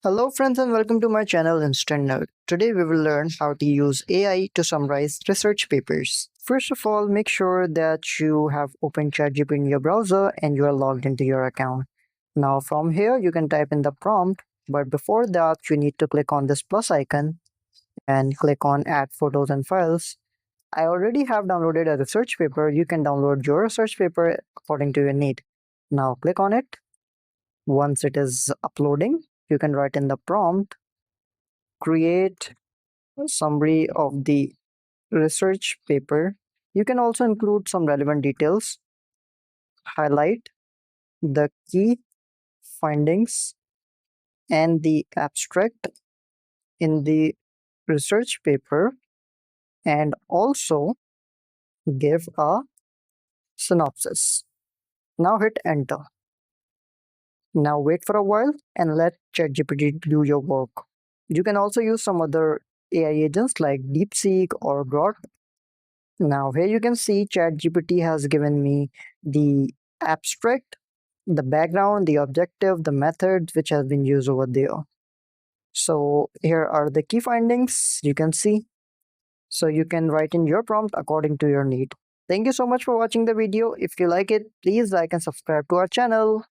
Hello friends and welcome to my channel Instant Note. Today we will learn how to use AI to summarize research papers. First of all, make sure that you have opened ChatGPT in your browser and you are logged into your account. Now from here you can type in the prompt, but before that you need to click on this plus icon and click on add photos and files. I already have downloaded a research paper. You can download your research paper according to your need. Now click on it. Once it is uploading, you can write in the prompt create a summary of the research paper. You can also include some relevant details, highlight the key findings and the abstract in the research paper, and also give a synopsis. Now hit enter. Now wait for a while and let ChatGPT do your work. You can also use some other AI agents like DeepSeek or Grok. Now here you can see ChatGPT has given me the abstract, the background, the objective, the methods which has been used over there. So here are the key findings you can see. So you can write in your prompt according to your need. Thank you so much for watching the video. If you like it, please like and subscribe to our channel.